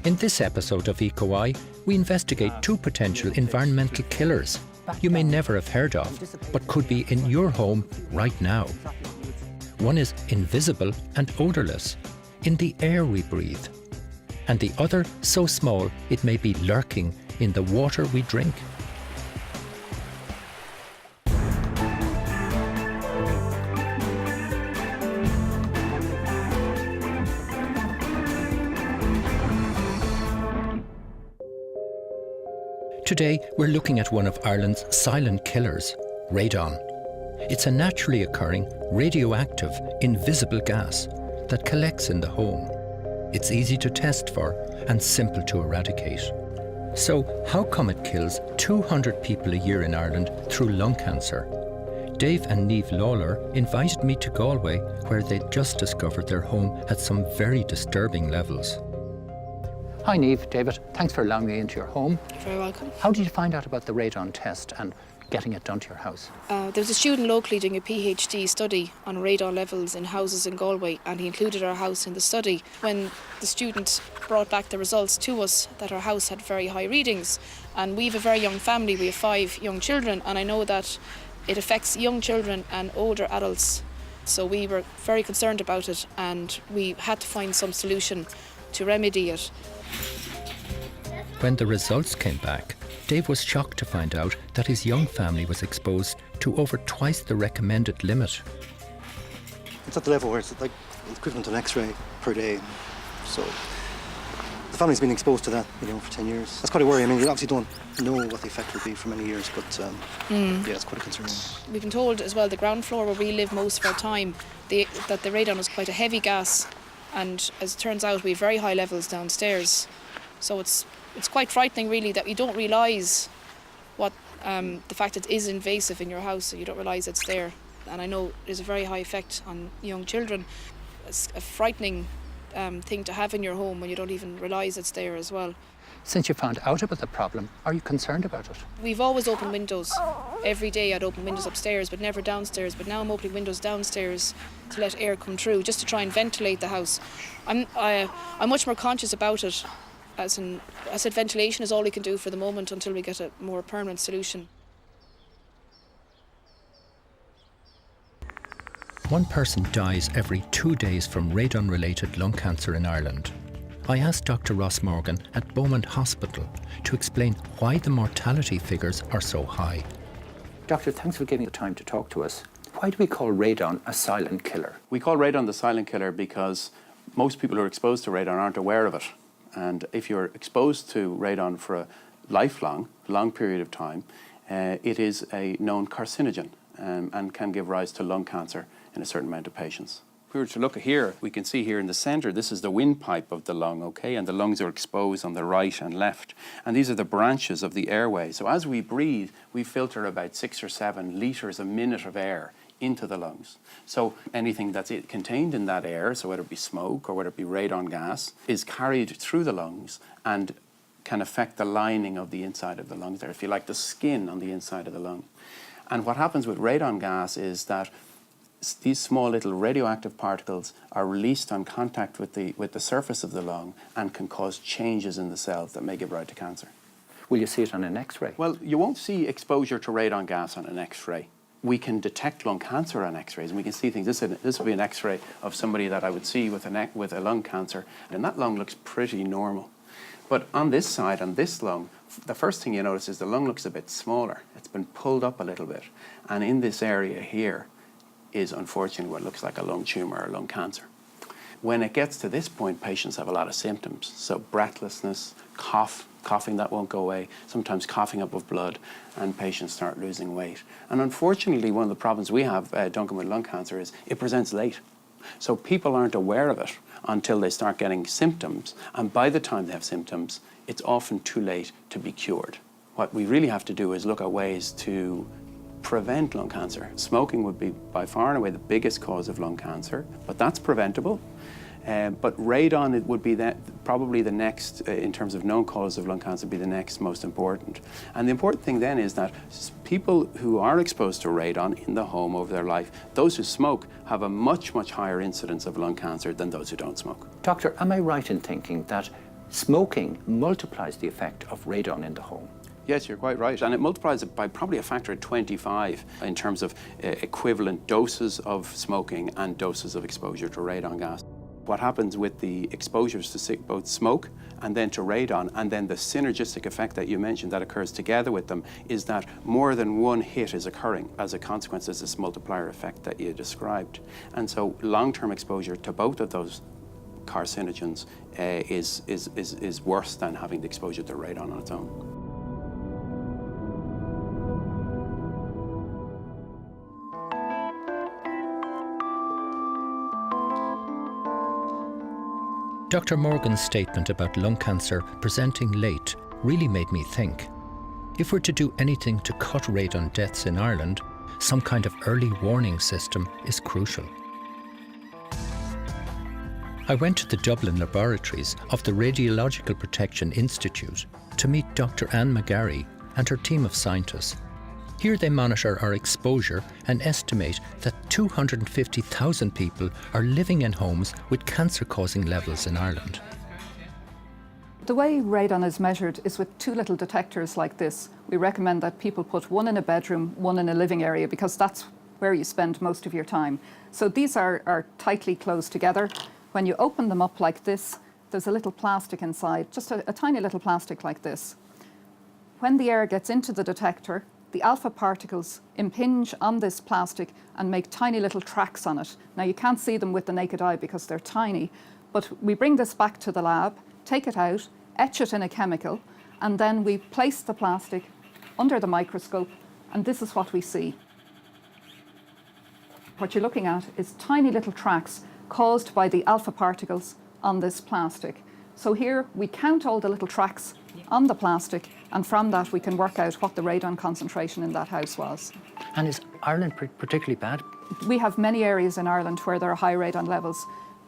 In this episode of EcoEye, we investigate two potential environmental killers you may never have heard of, but could be in your home right now. One is invisible and odourless, in the air we breathe. And the other so small it may be lurking in the water we drink. Today, we're looking at one of Ireland's silent killers, radon. It's a naturally occurring, radioactive, invisible gas that collects in the home. It's easy to test for and simple to eradicate. So, how come it kills 200 people a year in Ireland through lung cancer? Dave and Niamh Lawler invited me to Galway, where they'd just discovered their home had some very disturbing levels. Hi Niamh, David, thanks for allowing me into your home. You're very welcome. How did you find out about the radon test and getting it done to your house? There was a student locally doing a PhD study on radon levels in houses in Galway, and he included our house in the study. When the student brought back the results to us, that our house had very high readings, and we have a very young family, we have 5 young children, and I know that it affects young children and older adults. So we were very concerned about it, and we had to find some solution to remedy it. When the results came back, Dave was shocked to find out that his young family was exposed to over twice the recommended limit. It's at the level where it's like equivalent to an X-ray per day. So the family's been exposed to that, for 10 years. That's quite a worry. I mean, we obviously don't know what the effect will be for many years, but yeah, it's quite a concern. We've been told as well, the ground floor where we live most of our time, that the radon is quite a heavy gas, and as it turns out, we have very high levels downstairs. So it's quite frightening, really, that you don't realise what the fact it is invasive in your house, so you don't realise it's there. And I know there's a very high effect on young children. It's a frightening thing to have in your home when you don't even realise it's there as well. Since you found out about the problem, are you concerned about it? We've always opened windows. Every day I'd open windows upstairs, but never downstairs. But now I'm opening windows downstairs to let air come through, just to try and ventilate the house. I'm much more conscious about it. I said, ventilation is all we can do for the moment until we get a more permanent solution. One person dies every 2 days from radon-related lung cancer in Ireland. I asked Dr. Ross Morgan at Beaumont Hospital to explain why the mortality figures are so high. Doctor, thanks for giving the time to talk to us. Why do we call radon a silent killer? We call radon the silent killer because most people who are exposed to radon aren't aware of it. And if you're exposed to radon for a long period of time, it is a known carcinogen and can give rise to lung cancer in a certain amount of patients. If we were to look at here, we can see here in the centre, this is the windpipe of the lung, okay? And the lungs are exposed on the right and left. And these are the branches of the airway. So as we breathe, we filter about 6 or 7 litres a minute of air into the lungs. So anything that's contained in that air, so whether it be smoke or whether it be radon gas, is carried through the lungs and can affect the lining of the inside of the lungs there, if you like, the skin on the inside of the lung. And what happens with radon gas is that these small little radioactive particles are released on contact with the surface of the lung and can cause changes in the cells that may give rise to cancer. Will you see it on an X-ray? Well, you won't see exposure to radon gas on an X-ray. We can detect lung cancer on X-rays, and we can see things. This would be an X-ray of somebody that I would see with a lung cancer, and that lung looks pretty normal. But on this side, on this lung, the first thing you notice is the lung looks a bit smaller. It's been pulled up a little bit, and in this area here is unfortunately what looks like a lung tumour or lung cancer. When it gets to this point, patients have a lot of symptoms. So breathlessness, coughing that won't go away, sometimes coughing up of blood, and patients start losing weight. And unfortunately, one of the problems we have, Duncan, with lung cancer is it presents late. So people aren't aware of it until they start getting symptoms. And by the time they have symptoms, it's often too late to be cured. What we really have to do is look at ways to prevent lung cancer. Smoking would be by far and away the biggest cause of lung cancer, but that's preventable. But radon, it would be probably the next, in terms of known cause of lung cancer, be the next most important. And the important thing then is that people who are exposed to radon in the home over their life, those who smoke have a much, much higher incidence of lung cancer than those who don't smoke. Doctor, am I right in thinking that Smoking multiplies the effect of radon in the home. Yes, you're quite right. And it multiplies it by probably a factor of 25 in terms of equivalent doses of smoking and doses of exposure to radon gas. What happens with the exposures to both smoke and then to radon, and then the synergistic effect that you mentioned that occurs together with them, is that more than one hit is occurring as a consequence of this multiplier effect that you described. And so long-term exposure to both of those carcinogens is worse than having the exposure to radon on its own. Dr. Morgan's statement about lung cancer presenting late really made me think. If we're to do anything to cut radon deaths in Ireland, some kind of early warning system is crucial. I went to the Dublin laboratories of the Radiological Protection Institute to meet Dr. Anne McGarry and her team of scientists. Here they monitor our exposure and estimate that 250,000 people are living in homes with cancer-causing levels in Ireland. The way radon is measured is with two little detectors like this. We recommend that people put one in a bedroom, one in a living area, because that's where you spend most of your time. So these are tightly closed together. When you open them up like this, there's a little plastic inside, just a tiny little plastic like this. When the air gets into the detector, the alpha particles impinge on this plastic and make tiny little tracks on it. Now you can't see them with the naked eye because they're tiny, but we bring this back to the lab, take it out, etch it in a chemical, and then we place the plastic under the microscope, and this is what we see. What you're looking at is tiny little tracks caused by the alpha particles on this plastic. So here we count all the little tracks on the plastic, and from that we can work out what the radon concentration in that house was. And is Ireland particularly bad? We have many areas in Ireland where there are high radon levels.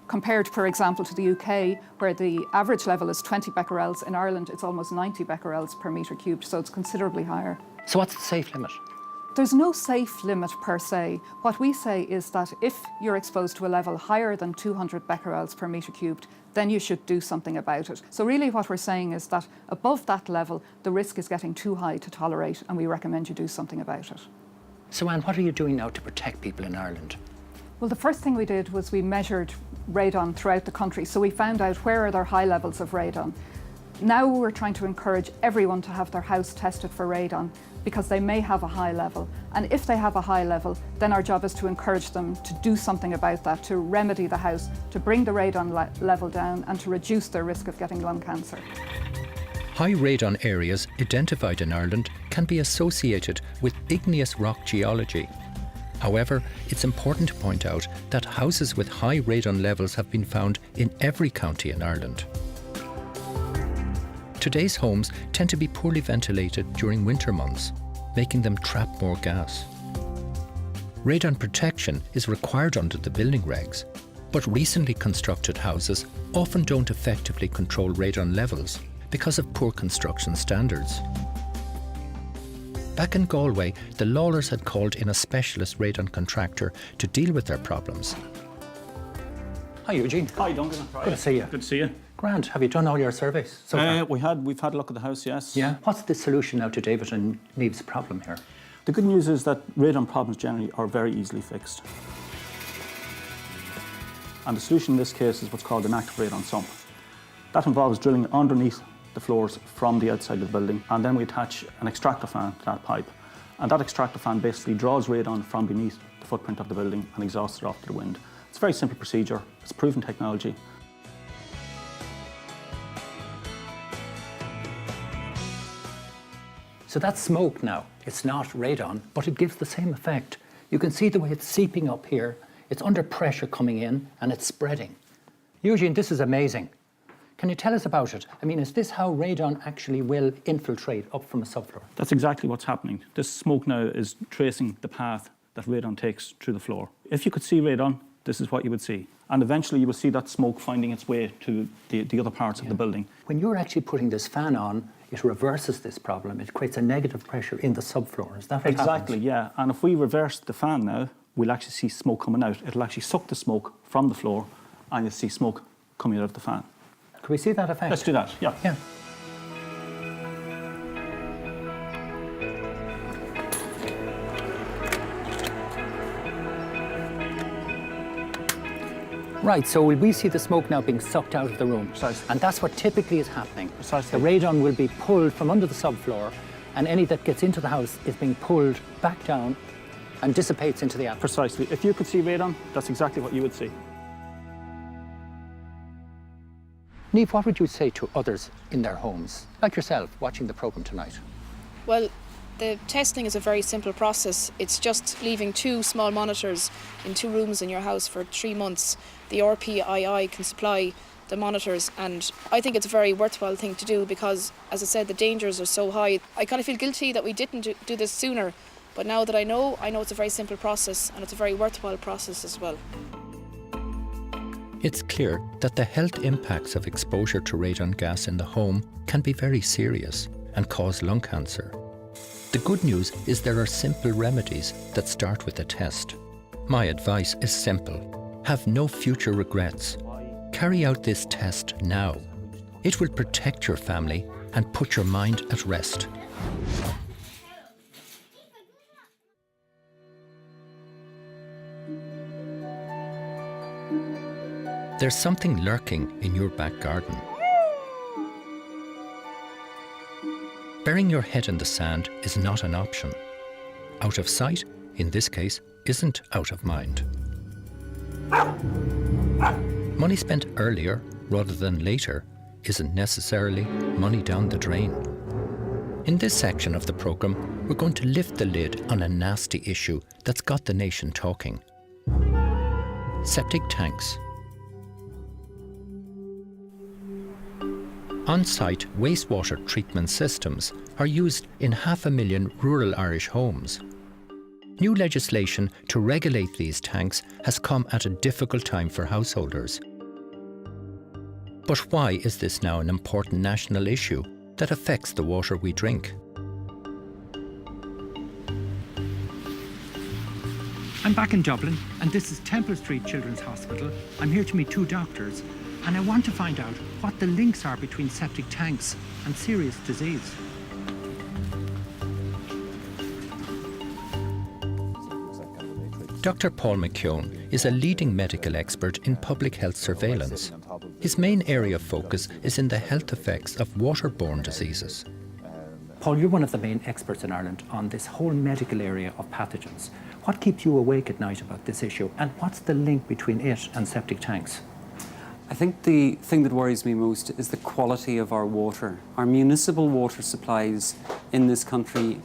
Compared, for example, to the UK, where the average level is 20 becquerels, in Ireland it's almost 90 becquerels per metre cubed, so it's considerably higher. So what's the safe limit? There's no safe limit per se. What we say is that if you're exposed to a level higher than 200 becquerels per metre cubed, then you should do something about it. So really what we're saying is that above that level, the risk is getting too high to tolerate, and we recommend you do something about it. So Anne, what are you doing now to protect people in Ireland? Well, the first thing we did was we measured radon throughout the country, so we found out where are there high levels of radon. Now we're trying to encourage everyone to have their house tested for radon, because they may have a high level. And if they have a high level, then our job is to encourage them to do something about that, to remedy the house, to bring the radon level down, and to reduce their risk of getting lung cancer. High radon areas identified in Ireland can be associated with igneous rock geology. However, it's important to point out that houses with high radon levels have been found in every county in Ireland. Today's homes tend to be poorly ventilated during winter months, making them trap more gas. Radon protection is required under the building regs, but recently constructed houses often don't effectively control radon levels because of poor construction standards. Back in Galway, the Lawlers had called in a specialist radon contractor to deal with their problems. Hi Eugene. Hi Duncan. Good to see you. Good to see you. Grant, have you done all your surveys so far? We've had a look at the house, yes. Yeah. What's the solution now to David and Neve's problem here? The good news is that radon problems generally are very easily fixed. And the solution in this case is what's called an active radon sump. That involves drilling underneath the floors from the outside of the building, and then we attach an extractor fan to that pipe. And that extractor fan basically draws radon from beneath the footprint of the building and exhausts it off to the wind. It's a very simple procedure. It's proven technology. So that's smoke now. It's not radon, but it gives the same effect. You can see the way it's seeping up here. It's under pressure coming in and it's spreading. Eugene, this is amazing. Can you tell us about it? I mean, is this how radon actually will infiltrate up from a subfloor? That's exactly what's happening. This smoke now is tracing the path that radon takes through the floor. If you could see radon, this is what you would see. And eventually you will see that smoke finding its way to the other parts of the building. When you're actually putting this fan on, it reverses this problem. It creates a negative pressure in the subfloor. Is that what Exactly, happens? yeah. And if we reverse the fan now, we'll actually see smoke coming out. It'll actually suck the smoke from the floor, and you'll see smoke coming out of the fan. Can we see that effect? Let's do that, yeah. Yeah. Right, so we see the smoke now being sucked out of the room. Precisely. And that's what typically is happening. Precisely. The radon will be pulled from under the subfloor, and any that gets into the house is being pulled back down and dissipates into the atmosphere. Precisely. If you could see radon, that's exactly what you would see. Niamh, what would you say to others in their homes, like yourself, watching the programme tonight? Well, the testing is a very simple process. It's just leaving 2 small monitors in 2 rooms in your house for 3 months. The RPII can supply the monitors, and I think it's a very worthwhile thing to do because, as I said, the dangers are so high. I kind of feel guilty that we didn't do this sooner, but now that I know it's a very simple process and it's a very worthwhile process as well. It's clear that the health impacts of exposure to radon gas in the home can be very serious and cause lung cancer. The good news is there are simple remedies that start with a test. My advice is simple. Have no future regrets. Carry out this test now. It will protect your family and put your mind at rest. There's something lurking in your back garden. Burying your head in the sand is not an option. Out of sight, in this case, isn't out of mind. Money spent earlier rather than later isn't necessarily money down the drain. In this section of the programme, we're going to lift the lid on a nasty issue that's got the nation talking. Septic tanks. On-site wastewater treatment systems are used in 500,000 rural Irish homes. New legislation to regulate these tanks has come at a difficult time for householders. But why is this now an important national issue that affects the water we drink? I'm back in Dublin, and this is Temple Street Children's Hospital. I'm here to meet 2 doctors, and I want to find out what the links are between septic tanks and serious disease. Dr. Paul McKeown is a leading medical expert in public health surveillance. His main area of focus is in the health effects of waterborne diseases. Paul, you're one of the main experts in Ireland on this whole medical area of pathogens. What keeps you awake at night about this issue, and what's the link between it and septic tanks? I think the thing that worries me most is the quality of our water. Our municipal water supplies in this country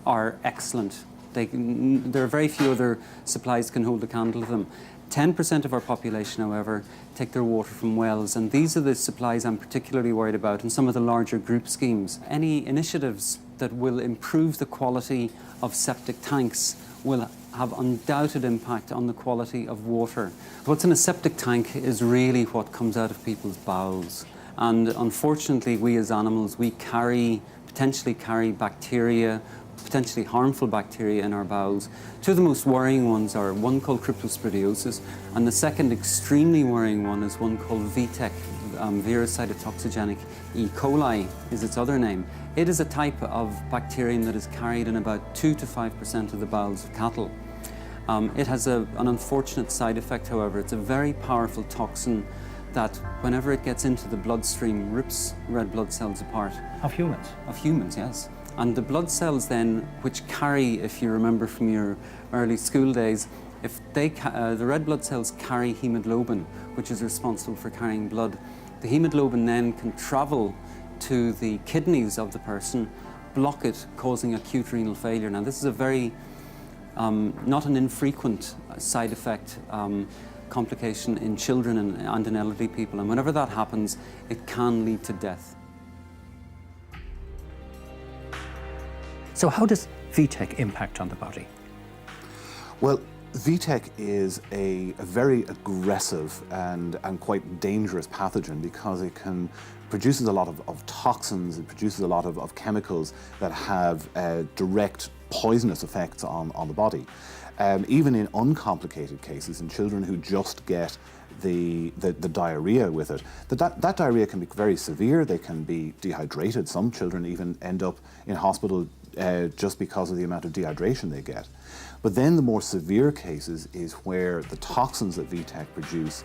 are excellent. There are very few other supplies can hold a candle to them. 10% of our population, however, take their water from wells, and these are the supplies I'm particularly worried about in some of the larger group schemes. Any initiatives that will improve the quality of septic tanks will have undoubted impact on the quality of water. What's in a septic tank is really what comes out of people's bowels. And unfortunately, we as animals, we potentially carry bacteria, potentially harmful bacteria in our bowels. 2 of the most worrying ones are one called cryptosporidiosis, and the second extremely worrying one is one called VTEC, virus cytotoxigenic E. coli is its other name. It is a type of bacterium that is carried in about 2 to 5% of the bowels of cattle. It has an unfortunate side effect, however. It's a very powerful toxin that, whenever it gets into the bloodstream, rips red blood cells apart. Of humans? Of humans, yes. And the blood cells then, which carry, if you remember from your early school days, the red blood cells carry hemoglobin, which is responsible for carrying blood. The hemoglobin then can travel to the kidneys of the person, block it, causing acute renal failure. Now, this is a very, not an infrequent side effect complication in children and in elderly people. And whenever that happens, it can lead to death. So how does VTEC impact on the body? Well, VTEC is a very aggressive and quite dangerous pathogen because it produces a lot of toxins, it produces a lot of chemicals that have direct poisonous effects on the body. even in uncomplicated cases, in children who just get the diarrhea with it, that diarrhea can be very severe. They can be dehydrated. Some children even end up in hospital just because of the amount of dehydration they get. But then the more severe cases is where the toxins that VTEC produce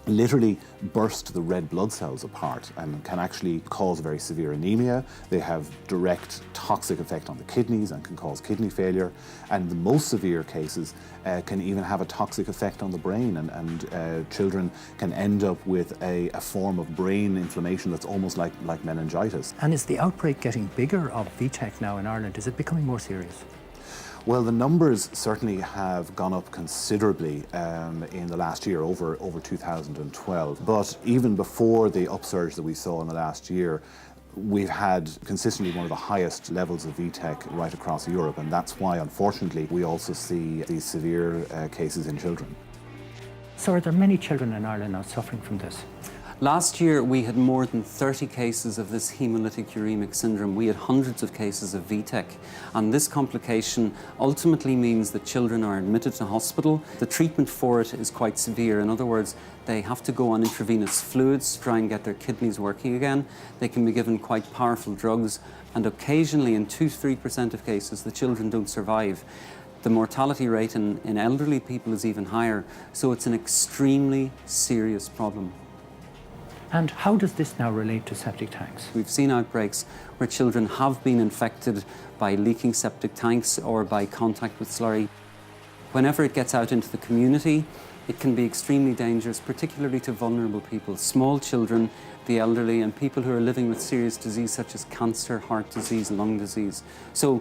literally burst the red blood cells apart and can actually cause very severe anemia. They have direct toxic effect on the kidneys and can cause kidney failure. And the most severe cases can even have a toxic effect on the brain, and children can end up with a form of brain inflammation that's almost like meningitis. And is the outbreak getting bigger of VTEC now in Ireland? Is it becoming more serious? Well, the numbers certainly have gone up considerably in the last year, over 2012. But even before the upsurge that we saw in the last year, we've had consistently one of the highest levels of VTEC right across Europe, and that's why, unfortunately, we also see these severe cases in children. So are there many children in Ireland now suffering from this? Last year, we had more than 30 cases of this hemolytic uremic syndrome. We had hundreds of cases of VTEC. And this complication ultimately means that children are admitted to hospital. The treatment for it is quite severe. In other words, they have to go on intravenous fluids to try and get their kidneys working again. They can be given quite powerful drugs. And occasionally, in 2-3% of cases, the children don't survive. The mortality rate in elderly people is even higher. So it's an extremely serious problem. And how does this now relate to septic tanks? We've seen outbreaks where children have been infected by leaking septic tanks or by contact with slurry. Whenever it gets out into the community, it can be extremely dangerous, particularly to vulnerable people, small children, the elderly, and people who are living with serious disease such as cancer, heart disease, lung disease. So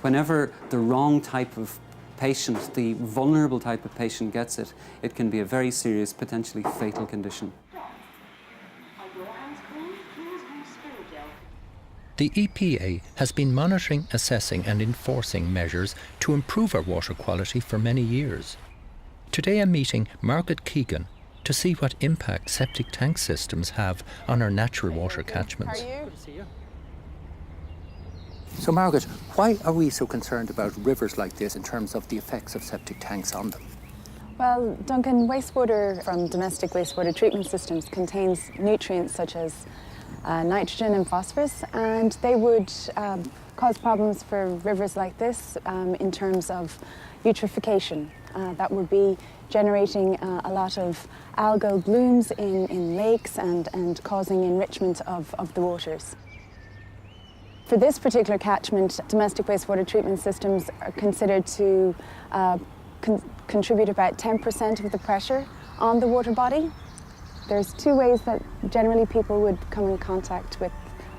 whenever the wrong type of patient, the vulnerable type of patient gets it, it can be a very serious, potentially fatal condition. The EPA has been monitoring, assessing and enforcing measures to improve our water quality for many years. Today I'm meeting Margaret Keegan to see what impact septic tank systems have on our natural water catchments. Good to see you. So Margaret, why are we so concerned about rivers like this in terms of the effects of septic tanks on them? Well, Duncan, wastewater from domestic wastewater treatment systems contains nutrients such as nitrogen and phosphorus, and they would cause problems for rivers like this in terms of eutrophication. That would be generating a lot of algal blooms in lakes and causing enrichment of the waters. For this particular catchment, domestic wastewater treatment systems are considered to contribute about 10% of the pressure on the water body. There's two ways that generally people would come in contact with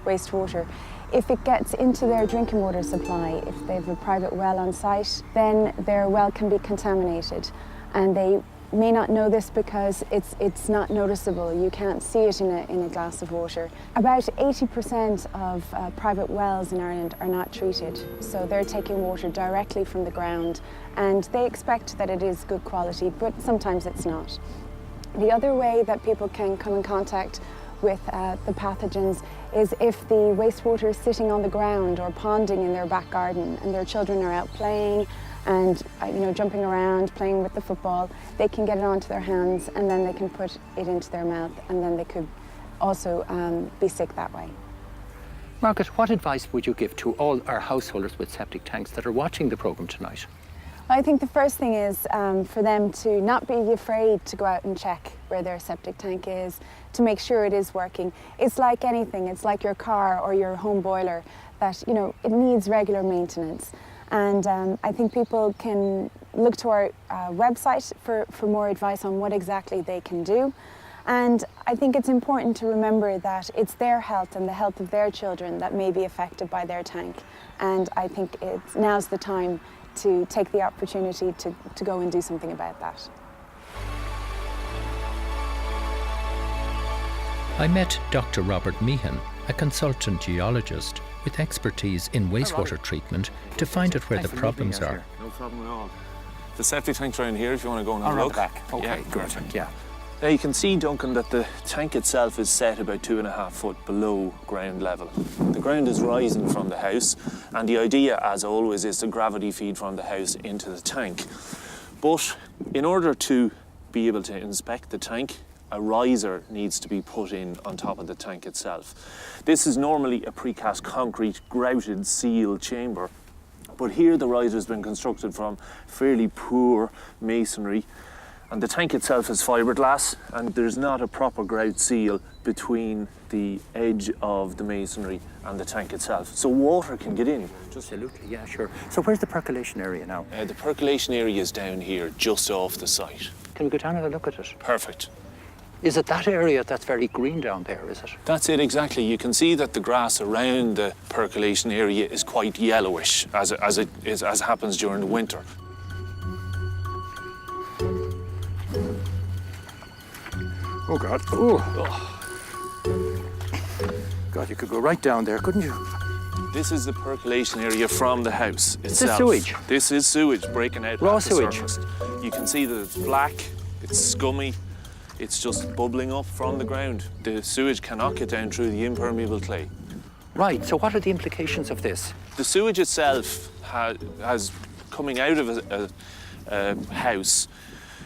wastewater. If it gets into their drinking water supply, if they have a private well on site, then their well can be contaminated. And they may not know this because it's not noticeable. You can't see it in a glass of water. About 80% of private wells in Ireland are not treated. So they're taking water directly from the ground, and they expect that it is good quality, but sometimes it's not. The other way that people can come in contact with the pathogens is if the wastewater is sitting on the ground or ponding in their back garden and their children are out playing and jumping around, playing with the football. They can get it onto their hands and then they can put it into their mouth, and then they could also be sick that way. Margaret, what advice would you give to all our householders with septic tanks that are watching the programme tonight? I think the first thing is for them to not be afraid to go out and check where their septic tank is, to make sure it is working. It's like anything, it's like your car or your home boiler, that it needs regular maintenance. And I think people can look to our website for more advice on what exactly they can do. And I think it's important to remember that it's their health and the health of their children that may be affected by their tank. And I think now's the time to take the opportunity to go and do something about that. I met Dr. Robert Meehan, a consultant geologist with expertise in wastewater treatment, to find out where the problems are. No problem at all. The septic tank's around here if you want to go and have a look. Around the back. Okay, yeah, good. perfect. Yeah. Now you can see, Duncan, that the tank itself is set about 2.5 foot below ground level. The ground is rising from the house, and the idea, as always, is to gravity feed from the house into the tank. But in order to be able to inspect the tank, a riser needs to be put in on top of the tank itself. This is normally a precast concrete grouted seal chamber, but here the riser has been constructed from fairly poor masonry, and the tank itself is fiberglass, and there's not a proper grout seal between the edge of the masonry and the tank itself. So water can get in. Absolutely, yeah, sure. So where's the percolation area now? The percolation area is down here, just off the site. Can we go down and have a look at it? Perfect. Is it that area that's very green down there, is it? That's it, exactly. You can see that the grass around the percolation area is quite yellowish, as happens during the winter. Oh, God. Oh. God, you could go right down there, couldn't you? This is the percolation area from the house itself. Is this sewage? This is sewage breaking out Raw at the sewage. surface. You can see that it's black, it's scummy, it's just bubbling up from the ground. The sewage cannot get down through the impermeable clay. Right, so what are the implications of this? The sewage itself has coming out of a house.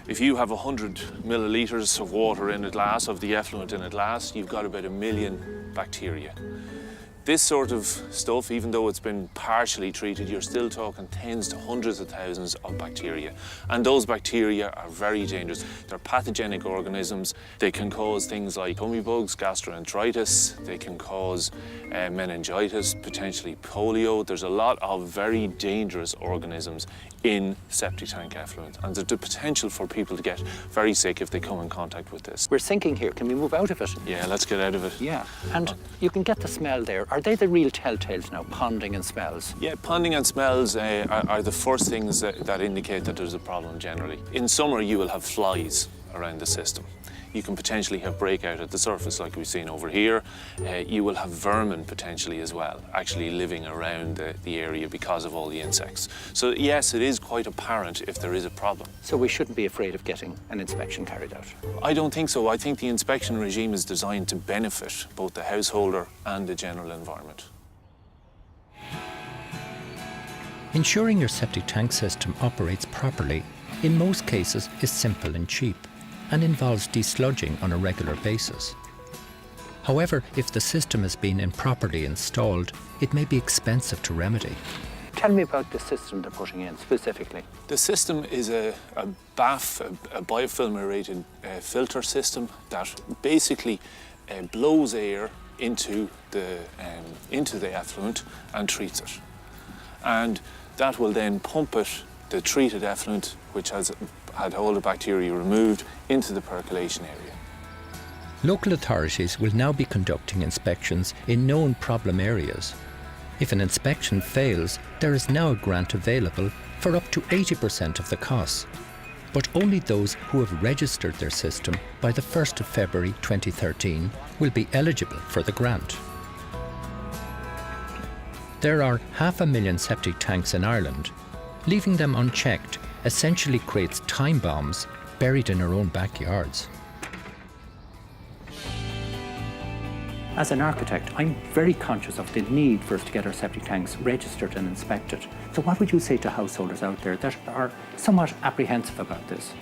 If you have 100 millilitres of water in a glass, of the effluent in a glass, you've got about 1 million bacteria. This sort of stuff, even though it's been partially treated, you're still talking tens to hundreds of thousands of bacteria. And those bacteria are very dangerous. They're pathogenic organisms. They can cause things like tummy bugs, gastroenteritis. They can cause meningitis, potentially polio. There's a lot of very dangerous organisms in septic tank effluent. And there's the potential for people to get very sick if they come in contact with this. We're sinking here. Can we move out of it? Yeah, let's get out of it. Yeah, and you can get the smell there. Are they the real telltales now, ponding and smells? Yeah, ponding and smells are the first things that indicate that there's a problem generally. In summer, you will have flies around the system. You can potentially have breakout at the surface like we've seen over here. You will have vermin potentially as well, actually living around the area because of all the insects. So yes, it is quite apparent if there is a problem. So we shouldn't be afraid of getting an inspection carried out? I don't think so. I think the inspection regime is designed to benefit both the householder and the general environment. Ensuring your septic tank system operates properly, in most cases, is simple and cheap, and involves desludging on a regular basis. However, if the system has been improperly installed, it may be expensive to remedy. Tell me about the system they're putting in specifically. The system is a BAF, a biofilm aerated filter system that basically blows air into the effluent and treats it. And that will then pump it, the treated effluent, which has had all the bacteria removed, into the percolation area. Local authorities will now be conducting inspections in known problem areas. If an inspection fails, there is now a grant available for up to 80% of the costs, but only those who have registered their system by the 1st of February 2013 will be eligible for the grant. There are 500,000 septic tanks in Ireland. Leaving them unchecked essentially creates time bombs buried in our own backyards. As an architect, I'm very conscious of the need for us to get our septic tanks registered and inspected. So what would you say to householders out there that are somewhat apprehensive about this?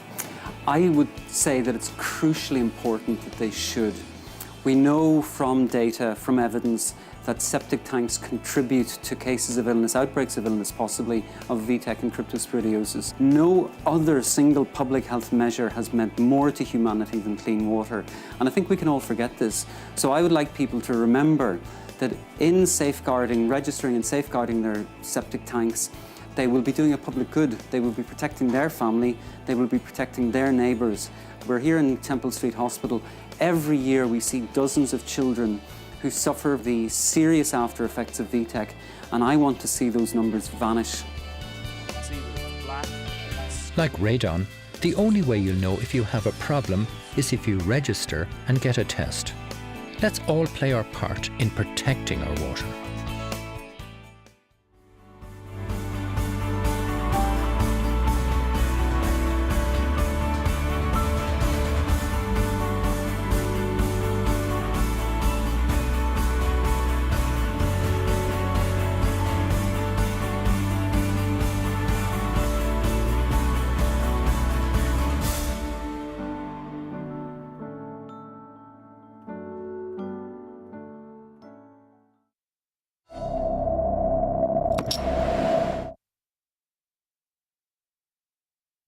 I would say that it's crucially important that they should. We know from data, from evidence, that septic tanks contribute to cases of illness, outbreaks of illness possibly, of VTEC and cryptosporidiosis. No other single public health measure has meant more to humanity than clean water. And I think we can all forget this. So I would like people to remember that in safeguarding, registering and safeguarding their septic tanks, they will be doing a public good. They will be protecting their family. They will be protecting their neighbours. We're here in Temple Street Hospital. Every year we see dozens of children who suffer the serious after effects of VTEC, and I want to see those numbers vanish. Like radon, the only way you'll know if you have a problem is if you register and get a test. Let's all play our part in protecting our water.